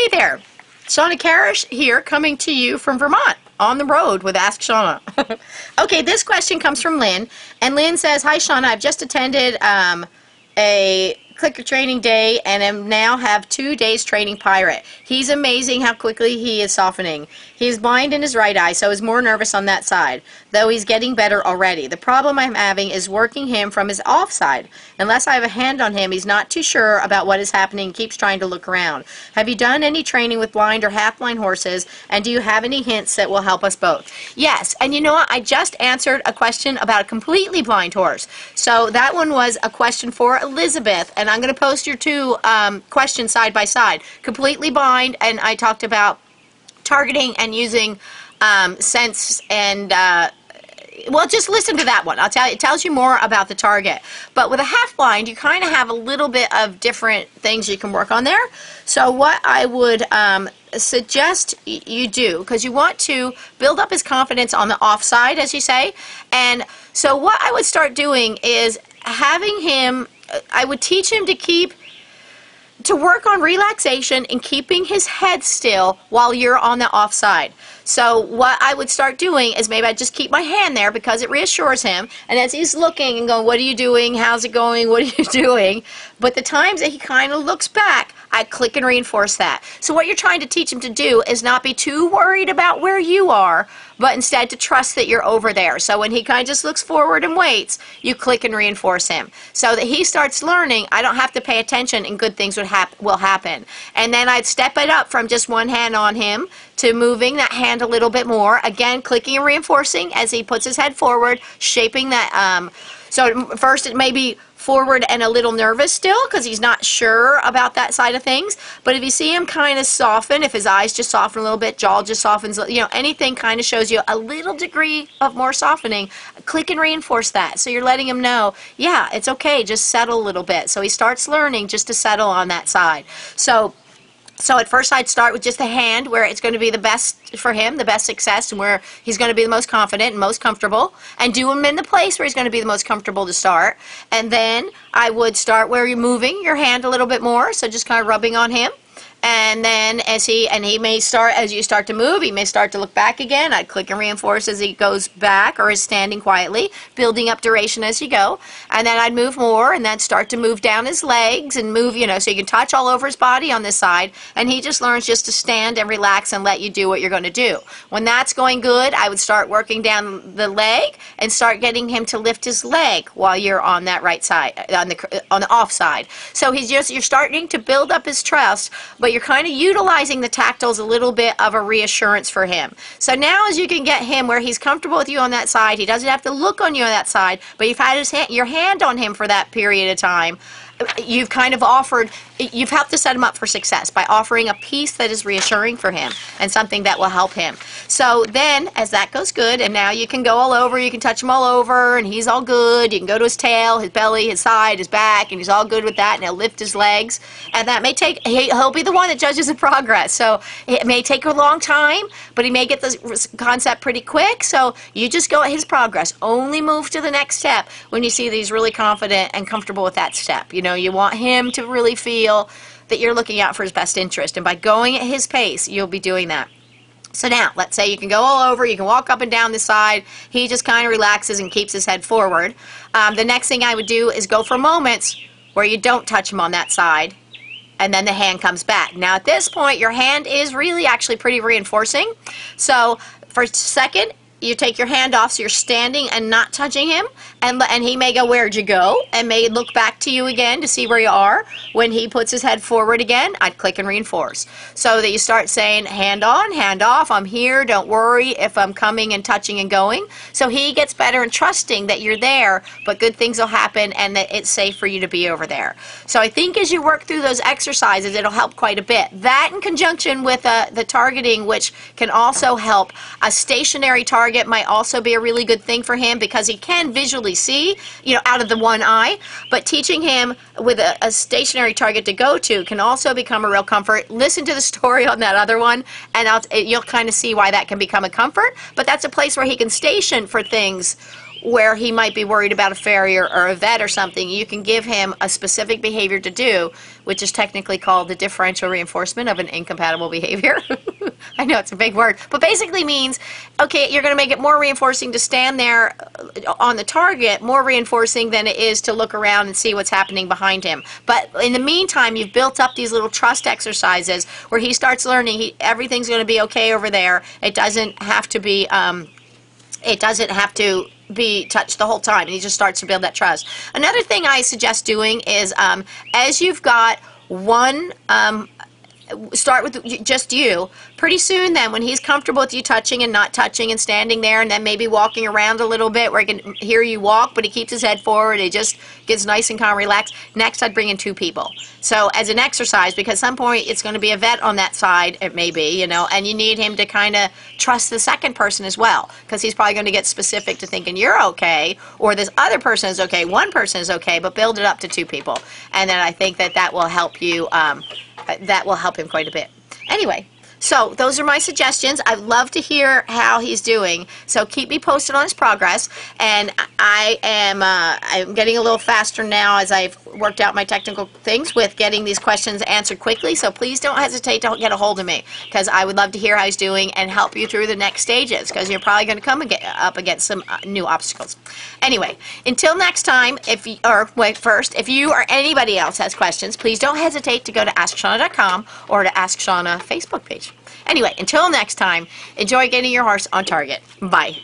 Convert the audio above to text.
Hey there, Shawna Karrasch here, coming to you from Vermont on the road with Ask Shawna. Okay, this question comes from Lynn, and Lynn says, "Hi Shawna, I've just attended a clicker training day and am now have 2 days training Pirate. He's amazing how quickly he is softening. He's blind in his right eye, so is more nervous on that side, though he's getting better already. The problem I'm having is working him from his off side. Unless I have a hand on him, he's not too sure about what is happening and keeps trying to look around. Have you done any training with blind or half-blind horses, and do you have any hints that will help us both?" Yes, and you know what? I just answered a question about a completely blind horse. So that one was a question for Elizabeth, and I'm going to post your two questions side by side. Completely blind, and I talked about targeting and using sense and well, just listen to that one. I'll tell you, it tells you more about the target. But with a half-blind, you kind of have a little bit of different things you can work on there. So what I would suggest you do, because you want to build up his confidence on the offside, as you say. And so what I would start doing is having him, I would teach him to work on relaxation and keeping his head still while you're on the offside. So what I would start doing is maybe I'd just keep my hand there because it reassures him, and as he's looking and going, "What are you doing? How's it going? What are you doing?" But the times that he kind of looks back, I click and reinforce that. So what you're trying to teach him to do is not be too worried about where you are, but instead to trust that you're over there. So when he kind of just looks forward and waits, you click and reinforce him. So that he starts learning, I don't have to pay attention and good things will happen. And then I'd step it up from just one hand on him to moving that hand a little bit more. Again, clicking and reinforcing as he puts his head forward, shaping that. So first it may be forward and a little nervous still because he's not sure about that side of things. But if you see him kind of soften, if his eyes just soften a little bit, jaw just softens, you know, anything kind of shows you a little degree of more softening, click and reinforce that. So you're letting him know, yeah, it's okay, just settle a little bit. So he starts learning just to settle on that side. So at first I'd start with just a hand where it's going to be the best for him, the best success, and where he's going to be the most confident and most comfortable, and do him in the place where he's going to be the most comfortable to start. And then I would start where you're moving your hand a little bit more, so just kind of rubbing on him. And then he may start, as you start to move, he may start to look back again. I'd click and reinforce as he goes back or is standing quietly, building up duration as you go. And then I'd move more and then start to move down his legs and move, you know, so you can touch all over his body on this side. And he just learns just to stand and relax and let you do what you're going to do. When that's going good, I would start working down the leg and start getting him to lift his leg while you're on that right side, on the off side. So you're starting to build up his trust, but you're kind of utilizing the tactiles a little bit of a reassurance for him. So now as you can get him where he's comfortable with you on that side, he doesn't have to look on you on that side, but you've had your hand on him for that period of time. You've kind of you've helped to set him up for success by offering a piece that is reassuring for him and something that will help him. So then, as that goes good, and now you can go all over, you can touch him all over, and he's all good. You can go to his tail, his belly, his side, his back, and he's all good with that, and he'll lift his legs. And that may take, he'll be the one that judges the progress. So it may take a long time, but he may get the concept pretty quick. So you just go at his progress. Only move to the next step when you see that he's really confident and comfortable with that step. You know, you want him to really feel that you're looking out for his best interest, and by going at his pace, you'll be doing that. So now, let's say you can go all over, you can walk up and down the side, he just kind of relaxes and keeps his head forward. The next thing I would do is go for moments where you don't touch him on that side, and then the hand comes back. Now at this point, your hand is really actually pretty reinforcing. So for a second, you take your hand off so you're standing and not touching him, and he may go, "Where'd you go?" and may look back to you again to see where you are. When he puts his head forward again, I'd click and reinforce so that you start saying, "Hand on, hand off, I'm here, don't worry if I'm coming and touching and going." So he gets better and trusting that you're there, but good things will happen and that it's safe for you to be over there. So I think as you work through those exercises, it'll help quite a bit. That in conjunction with the targeting, which can also help. A stationary target might also be a really good thing for him because he can visually see, you know, out of the one eye, but teaching him with a stationary target to go to can also become a real comfort. Listen to the story on that other one, and you'll kind of see why that can become a comfort, but that's a place where he can station for things where he might be worried about a farrier or a vet or something, you can give him a specific behavior to do, which is technically called the differential reinforcement of an incompatible behavior. I know it's a big word, but basically means, okay, you're going to make it more reinforcing to stand there on the target, more reinforcing than it is to look around and see what's happening behind him. But in the meantime, you've built up these little trust exercises where he starts learning everything's going to be okay over there. It doesn't have to be touched the whole time, and he just starts to build that trust. Another thing I suggest doing is, as you've got one, start with just you. Pretty soon then, when he's comfortable with you touching and not touching and standing there and then maybe walking around a little bit where he can hear you walk, but he keeps his head forward, he just gets nice and calm, relaxed. Next, I'd bring in 2 people. So as an exercise, because at some point it's going to be a vet on that side, it may be, you know, and you need him to kind of trust the second person as well, because he's probably going to get specific to thinking you're okay, or this other person is okay, one person is okay, but build it up to 2 people. And then I think that will help you, that will help him quite a bit. Anyway, so those are my suggestions. I'd love to hear how he's doing. So keep me posted on his progress. And I'm getting a little faster now as I've worked out my technical things with getting these questions answered quickly. So please don't hesitate to get a hold of me, because I would love to hear how he's doing and help you through the next stages, because you're probably going to come up against some new obstacles. Anyway, until next time, if you or anybody else has questions, please don't hesitate to go to AskShawna.com or to Ask Shawna Facebook page. Anyway, until next time, enjoy getting your horse on target. Bye.